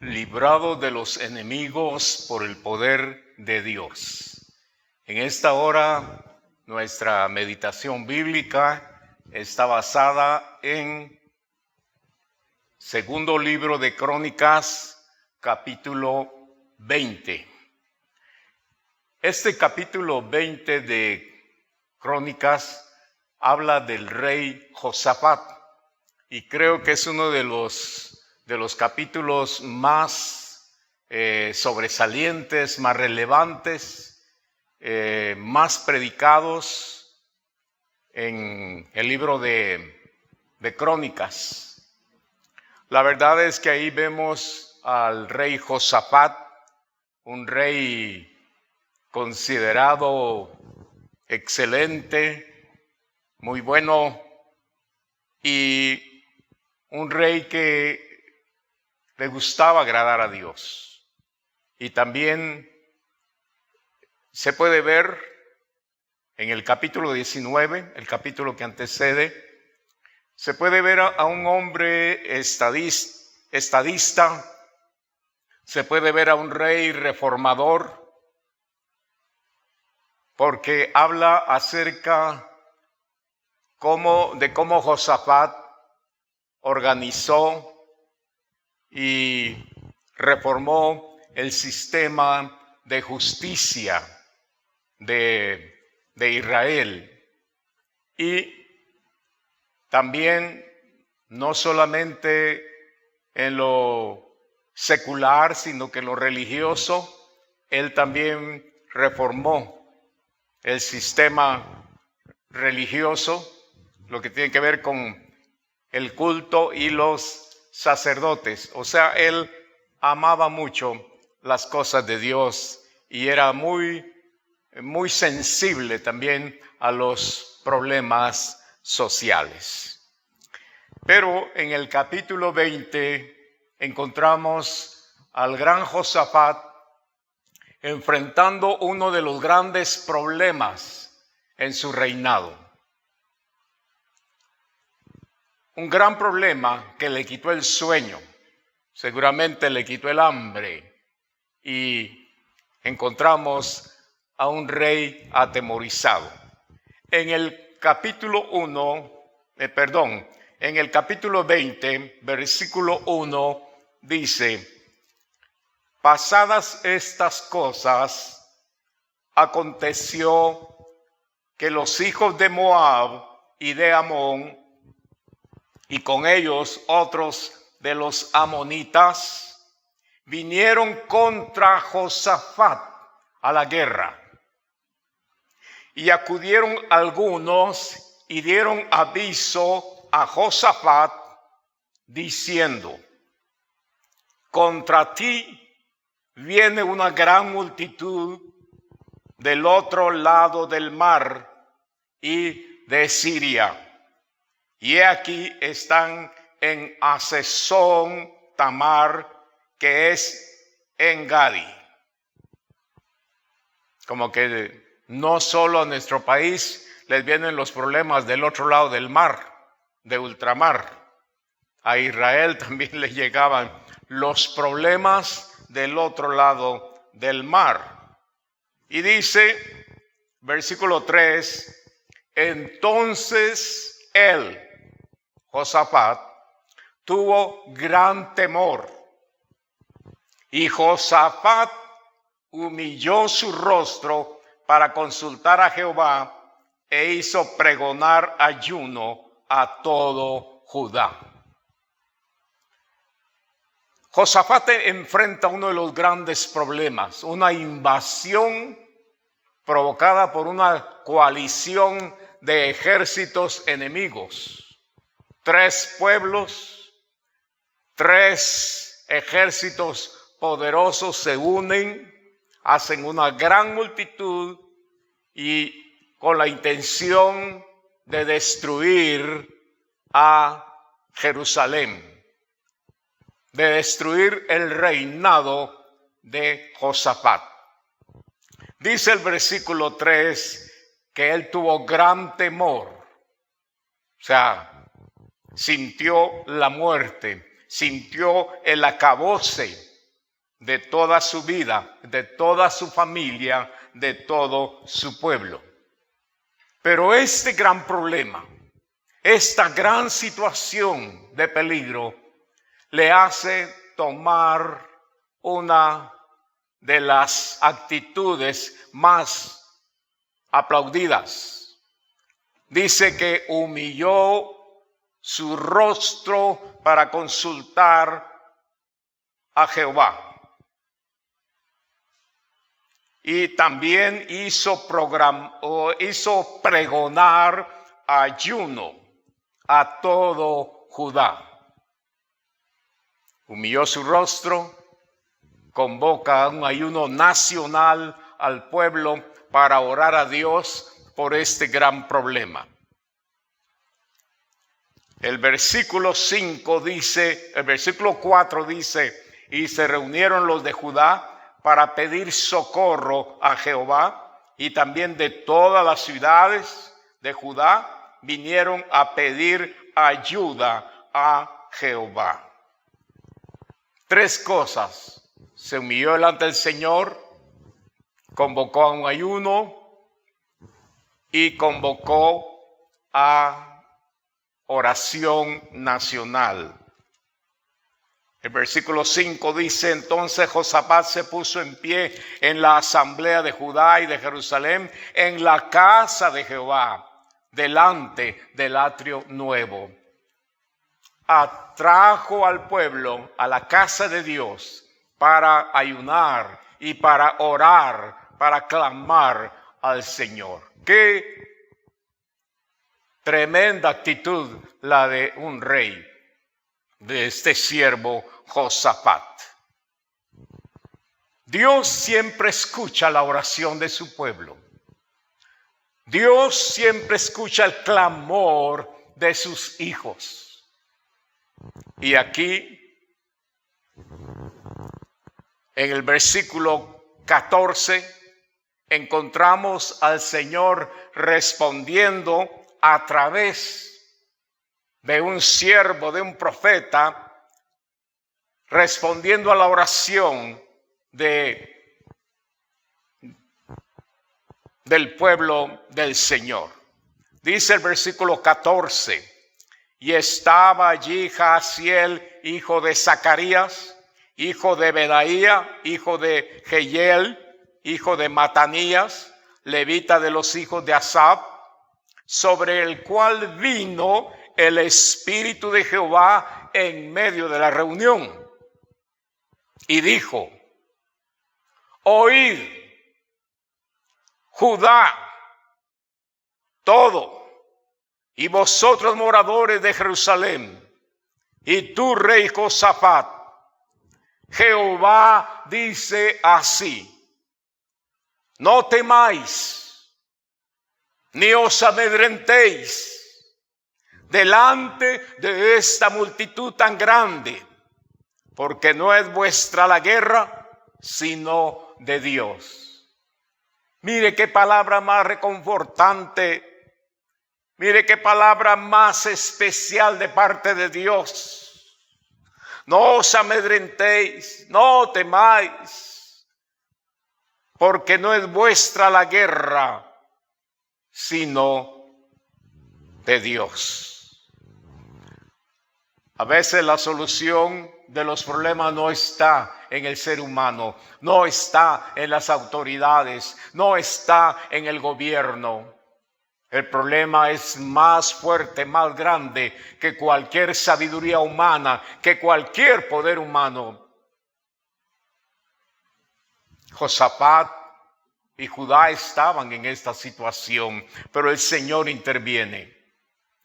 librado de los enemigos por el poder de Dios. En esta hora, nuestra meditación bíblica está basada en segundo libro de Crónicas, capítulo 20. Este capítulo 20 de Crónicas habla del rey Josafat y creo que es uno de los capítulos más sobresalientes, más relevantes, más predicados en el libro de Crónicas. La verdad es que ahí vemos al rey Josafat, un rey considerado excelente, muy bueno, y un rey que le gustaba agradar a Dios. Y también se puede ver en el capítulo 19, el capítulo que antecede, se puede ver a un hombre estadista, se puede ver a un rey reformador, porque habla acerca de cómo Josafat organizó y reformó el sistema de justicia de Israel. Y también no solamente en lo secular, sino que en lo religioso, él también reformó el sistema religioso, lo que tiene que ver con el culto y los sacerdotes. O sea, él amaba mucho las cosas de Dios y era muy sensible también a los problemas sociales. Pero en el capítulo 20 encontramos al gran Josafat enfrentando uno de los grandes problemas en su reinado. Un gran problema que le quitó el sueño, seguramente le quitó el hambre, y encontramos a un rey atemorizado. En el capítulo 20, versículo 1, dice: pasadas estas cosas, aconteció que los hijos de Moab y de Amón, y con ellos otros de los amonitas, vinieron contra Josafat a la guerra. Y acudieron algunos y dieron aviso a Josafat, diciendo: contra ti viene una gran multitud del otro lado del mar y de Siria. Y he aquí están en Hazezón Tamar, que es en Gadi. Como que no solo a nuestro país les vienen los problemas del otro lado del mar, de ultramar. A Israel también le llegaban los problemas del otro lado del mar. Y dice, versículo 3, entonces él, Josafat, tuvo gran temor. Y Josafat humilló su rostro para consultar a Jehová e hizo pregonar ayuno a todo Judá. Josafat enfrenta uno de los grandes problemas, una invasión provocada por una coalición de ejércitos enemigos. 3 pueblos, 3 ejércitos poderosos se unen, hacen una gran multitud y con la intención de destruir a Jerusalén, de destruir el reinado de Josafat. Dice el versículo 3 que él tuvo gran temor, o sea, sintió la muerte, sintió el acabose de toda su vida, de toda su familia, de todo su pueblo. Pero este gran problema, esta gran situación de peligro, le hace tomar una de las actitudes más aplaudidas. Dice que humilló su rostro para consultar a Jehová. Y también hizo pregonar ayuno a todo Judá. Humilló su rostro, convoca un ayuno nacional al pueblo para orar a Dios por este gran problema. El versículo 4 dice, y se reunieron los de Judá para pedir socorro a Jehová, y también de todas las ciudades de Judá vinieron a pedir ayuda a Jehová. 3 cosas: se humilló delante del Señor, convocó a un ayuno y convocó a oración nacional. El versículo 5 dice, entonces Josafat se puso en pie en la asamblea de Judá y de Jerusalén, en la casa de Jehová, delante del atrio nuevo. Atrajo al pueblo a la casa de Dios para ayunar y para orar, para clamar al Señor. Qué tremenda actitud la de un rey, de este siervo Josafat. Dios siempre escucha la oración de su pueblo. Dios siempre escucha el clamor de sus hijos. Y aquí, en el versículo 14, encontramos al Señor respondiendo a través de un siervo, de un profeta, respondiendo a la oración del pueblo del Señor. Dice el versículo 14, y estaba allí Jaasiel, hijo de Zacarías, hijo de Bedaía, hijo de Jehiel, hijo de Matanías, levita de los hijos de Asaf, sobre el cual vino el Espíritu de Jehová en medio de la reunión. Y dijo, oíd, Judá, todo, y vosotros moradores de Jerusalén, y tú, rey Josafat, Jehová dice así, no temáis, ni os amedrentéis delante de esta multitud tan grande, porque no es vuestra la guerra, sino de Dios. Mire qué palabra más reconfortante, mire qué palabra más especial de parte de Dios. No os amedrentéis, no temáis, porque no es vuestra la guerra, sino de Dios. A veces la solución de los problemas no está en el ser humano, no está en las autoridades, no está en el gobierno. El problema es más fuerte, más grande que cualquier sabiduría humana, que cualquier poder humano. Josafat y Judá estaban en esta situación, pero el Señor interviene.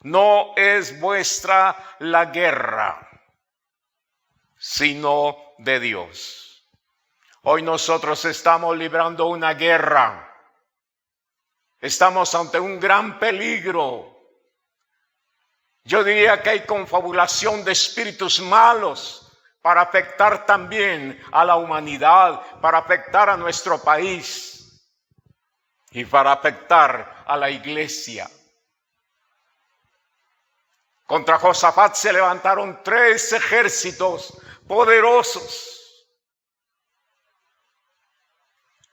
No es vuestra la guerra, sino de Dios. Hoy nosotros estamos librando una guerra. Estamos ante un gran peligro. Yo diría que hay confabulación de espíritus malos para afectar también a la humanidad, para afectar a nuestro país y para afectar a la iglesia. Contra Josafat se levantaron 3 ejércitos poderosos.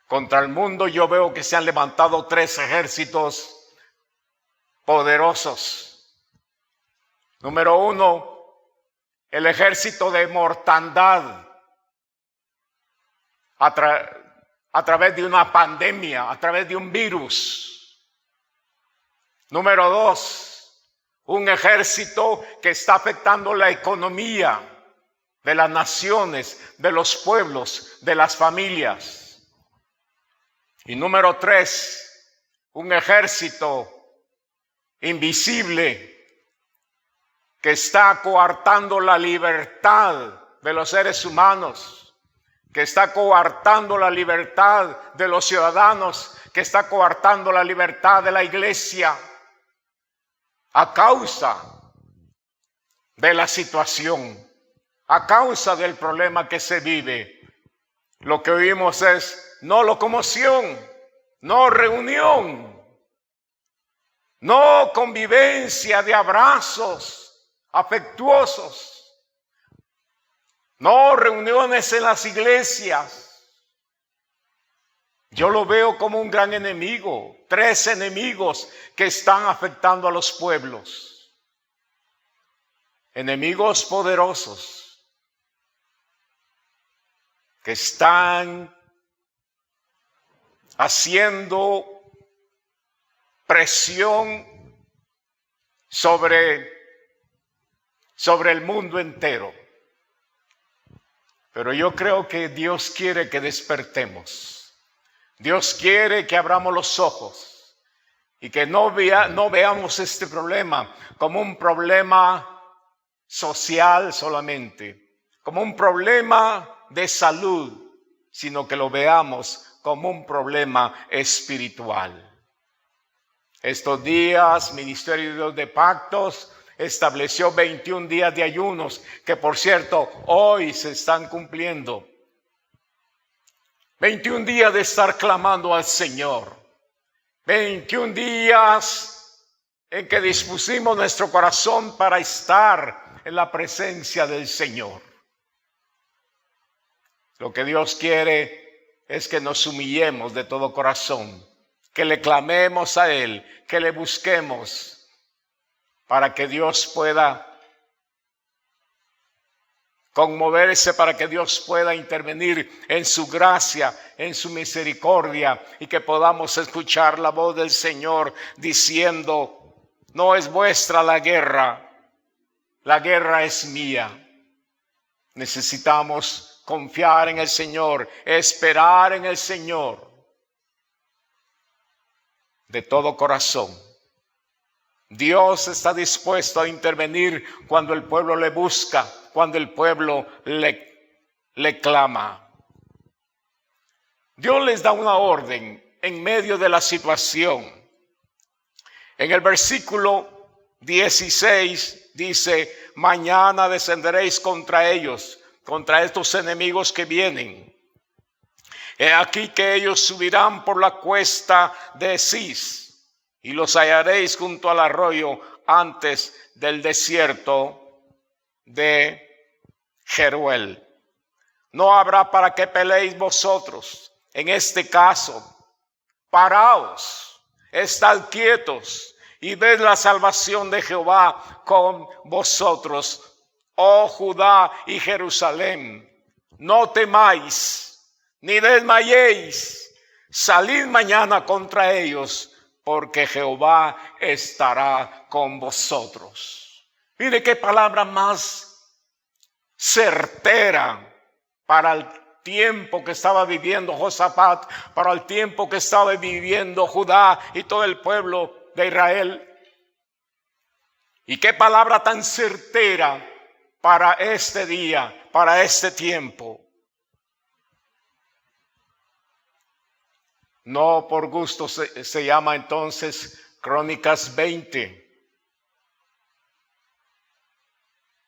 Contra el mundo yo veo que se han levantado 3 ejércitos poderosos. Número 1, el ejército de mortandad a través de una pandemia, a través de un virus. Número 2, un ejército que está afectando la economía de las naciones, de los pueblos, de las familias. Y número 3, un ejército invisible que está coartando la libertad de los seres humanos, que está coartando la libertad de los ciudadanos, que está coartando la libertad de la iglesia a causa de la situación, a causa del problema que se vive. Lo que oímos es no locomoción, no reunión, no convivencia de abrazos afectuosos, no reuniones en las iglesias. Yo lo veo como un gran enemigo, 3 enemigos que están afectando a los pueblos. Enemigos poderosos que están haciendo presión sobre el mundo entero. Pero yo creo que Dios quiere que despertemos. Dios quiere que abramos los ojos y que no veamos este problema como un problema social solamente, como un problema de salud, sino que lo veamos como un problema espiritual. Estos días, Ministerio de Dios de Pactos estableció 21 días de ayunos, que por cierto, hoy se están cumpliendo. 21 días de estar clamando al Señor. 21 días en que dispusimos nuestro corazón para estar en la presencia del Señor. Lo que Dios quiere es que nos humillemos de todo corazón, que le clamemos a Él, que le busquemos para que Dios pueda conmoverse, para que Dios pueda intervenir en su gracia, en su misericordia, y que podamos escuchar la voz del Señor diciendo: no es vuestra la guerra es mía. Necesitamos confiar en el Señor, esperar en el Señor de todo corazón. Dios está dispuesto a intervenir cuando el pueblo le busca, cuando el pueblo le clama. Dios les da una orden en medio de la situación. En el versículo 16 dice: mañana descenderéis contra ellos, contra estos enemigos que vienen. He aquí que ellos subirán por la cuesta de Cis, y los hallaréis junto al arroyo antes del desierto de Jeruel. No habrá para qué peleéis vosotros. En este caso, paraos, estad quietos y ved la salvación de Jehová con vosotros, oh Judá y Jerusalén. No temáis, ni desmayéis. Salid mañana contra ellos, porque Jehová estará con vosotros. Mire qué palabra más certera para el tiempo que estaba viviendo Josafat, para el tiempo que estaba viviendo Judá y todo el pueblo de Israel. Y qué palabra tan certera para este día, para este tiempo. No por gusto se llama entonces Crónicas 20,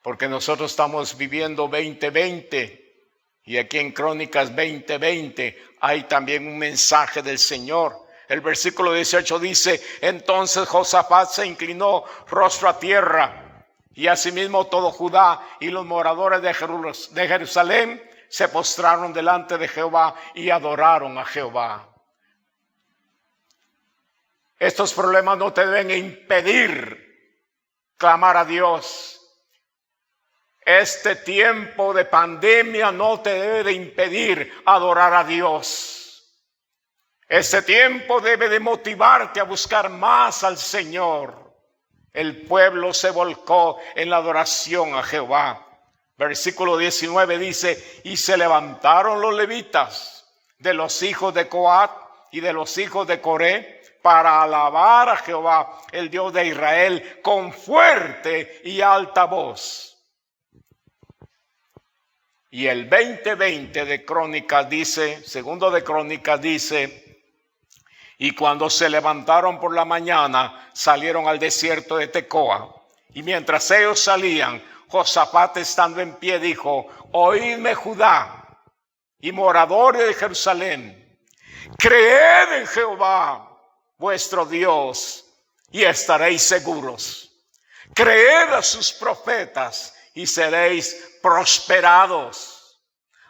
porque nosotros estamos viviendo 2020 y aquí en Crónicas 20:20 hay también un mensaje del Señor. El versículo 18 dice: entonces Josafat se inclinó rostro a tierra, y asimismo todo Judá y los moradores de Jerusalén se postraron delante de Jehová y adoraron a Jehová. Estos problemas no te deben impedir clamar a Dios. Este tiempo de pandemia no te debe de impedir adorar a Dios. Este tiempo debe de motivarte a buscar más al Señor. El pueblo se volcó en la adoración a Jehová. Versículo 19 dice: y se levantaron los levitas de los hijos de Coat y de los hijos de Coré para alabar a Jehová, el Dios de Israel, con fuerte y alta voz. Y el 20:20 de Crónicas dice, segundo de Crónicas dice: y cuando se levantaron por la mañana, salieron al desierto de Tecoa. Y mientras ellos salían, Josafat, estando en pie, dijo: oídme, Judá y moradores de Jerusalén, creed en Jehová vuestro Dios y estaréis seguros. Creed a sus profetas y seréis prosperados.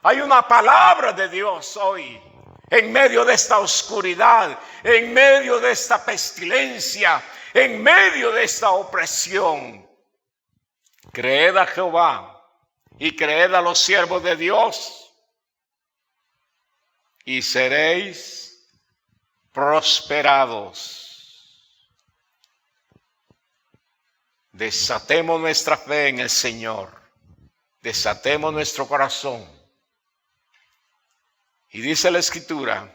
Hay una palabra de Dios hoy, en medio de esta oscuridad, en medio de esta pestilencia, en medio de esta opresión. Creed a Jehová y creed a los siervos de Dios y seréis prosperados. Desatemos nuestra fe en el Señor. Desatemos nuestro corazón. Y dice la Escritura,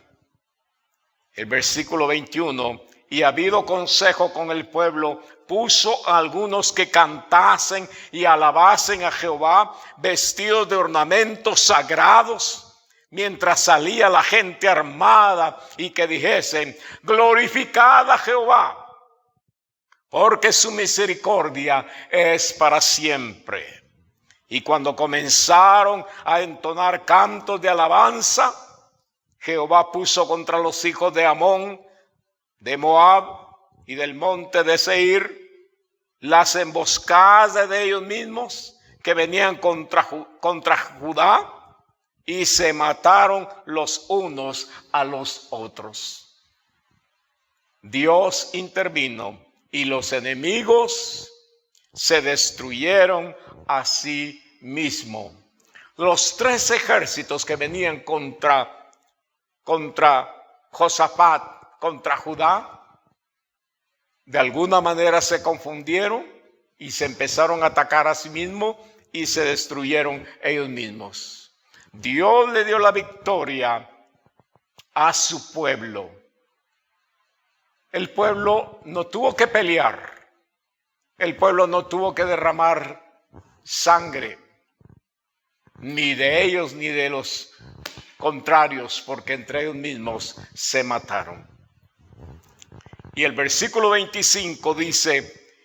el versículo 21, y habido consejo con el pueblo, puso a algunos que cantasen y alabasen a Jehová, vestidos de ornamentos sagrados, mientras salía la gente armada, y que dijesen: glorificad a Jehová, porque su misericordia es para siempre. Y cuando comenzaron a entonar cantos de alabanza, Jehová puso contra los hijos de Amón, de Moab y del monte de Seir las emboscadas de ellos mismos que venían contra Judá, y se mataron los unos a los otros. Dios intervino y los enemigos se destruyeron a sí mismo. Los tres ejércitos que venían contra Josafat, contra Judá, de alguna manera se confundieron y se empezaron a atacar a sí mismos y se destruyeron ellos mismos. Dios le dio la victoria a su pueblo. El pueblo no tuvo que pelear. El pueblo no tuvo que derramar sangre, ni de ellos ni de los contrarios, porque entre ellos mismos se mataron. Y el versículo 25 dice: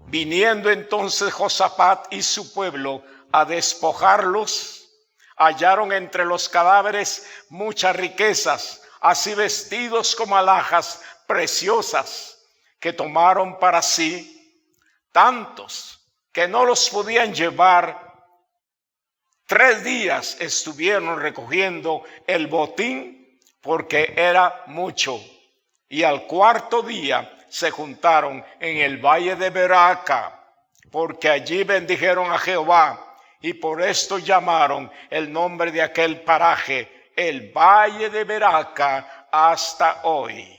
viniendo entonces Josafat y su pueblo a despojarlos, hallaron entre los cadáveres muchas riquezas, así vestidos como alhajas preciosas, que tomaron para sí tantos que no los podían llevar. 3 días estuvieron recogiendo el botín porque era mucho. Y al 4.º día se juntaron en el valle de Beraca, porque allí bendijeron a Jehová, y por esto llamaron el nombre de aquel paraje el valle de Beraca hasta hoy.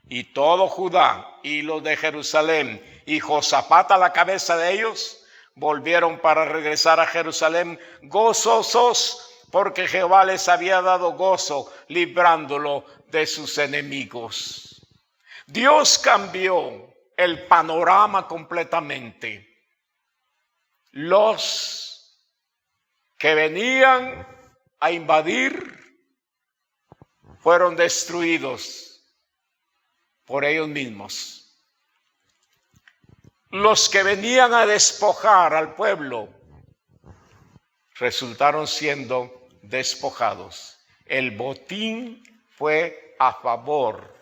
Y todo Judá y los de Jerusalén y Josafat a la cabeza de ellos volvieron para regresar a Jerusalén gozosos, porque Jehová les había dado gozo librándolo de sus enemigos. Dios cambió el panorama completamente. Los que venían a invadir fueron destruidos por ellos mismos. Los que venían a despojar al pueblo resultaron siendo despojados. El botín fue a favor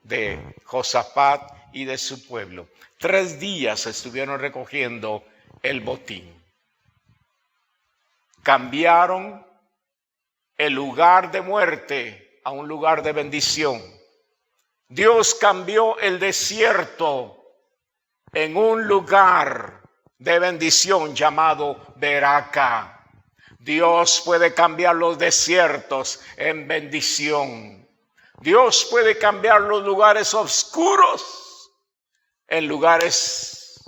de Josafat y de su pueblo. 3 días estuvieron recogiendo el botín. cambiaron el lugar de muerte a un lugar de bendición. Dios cambió el desierto en un lugar de bendición llamado Beraka. Dios puede cambiar los desiertos en bendición. Dios puede cambiar los lugares oscuros en lugares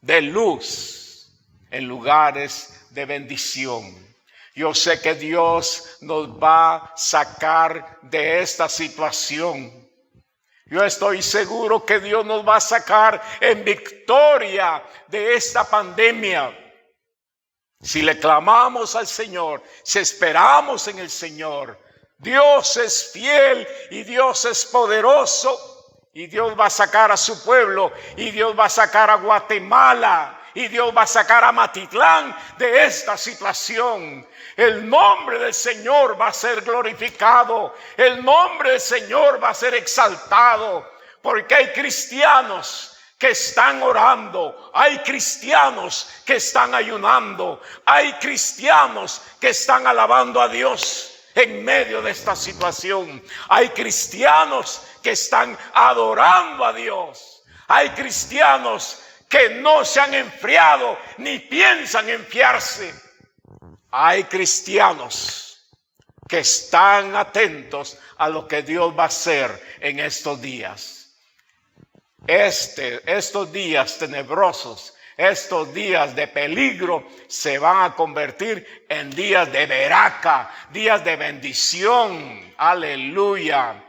de luz, en lugares de bendición. Yo sé que Dios nos va a sacar de esta situación. Yo estoy seguro que Dios nos va a sacar en victoria de esta pandemia. Si le clamamos al Señor, si esperamos en el Señor, Dios es fiel y Dios es poderoso. Y Dios va a sacar a su pueblo, y Dios va a sacar a Guatemala, y Dios va a sacar a Matitlán de esta situación. El nombre del Señor va a ser glorificado. El nombre del Señor va a ser exaltado. Porque hay cristianos que están orando. Hay cristianos que están ayunando. Hay cristianos que están alabando a Dios en medio de esta situación. Hay cristianos que están adorando a Dios. Hay cristianos que no se han enfriado ni piensan enfriarse. Hay cristianos que están atentos a lo que Dios va a hacer en estos días. Estos días tenebrosos, estos días de peligro se van a convertir en días de Beraka, días de bendición. Aleluya.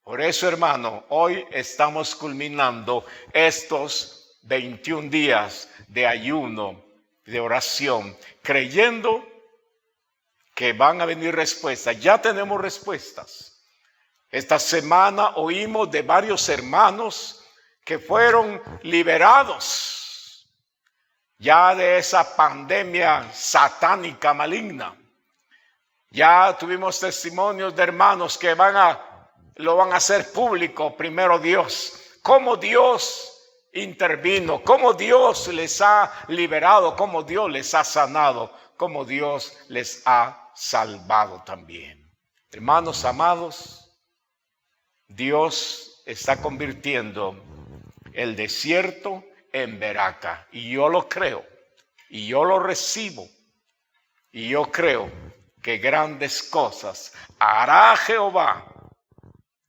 Por eso, hermano, hoy estamos culminando estos 21 días de ayuno, de oración, creyendo que van a venir respuestas. Ya tenemos respuestas. Esta semana oímos de varios hermanos que fueron liberados ya de esa pandemia satánica maligna. Ya tuvimos testimonios de hermanos que lo van a hacer público, primero Dios. Cómo Dios intervino, cómo Dios les ha liberado, cómo Dios les ha sanado, cómo Dios les ha salvado también. Hermanos amados, Dios está convirtiendo el desierto en Beraka, y yo lo creo, y yo lo recibo, y yo creo que grandes cosas hará Jehová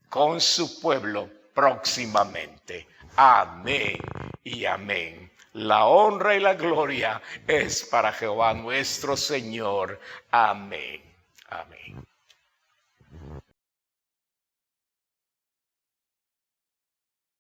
con su pueblo próximamente. Amén y amén. La honra y la gloria es para Jehová nuestro Señor. Amén. Amén.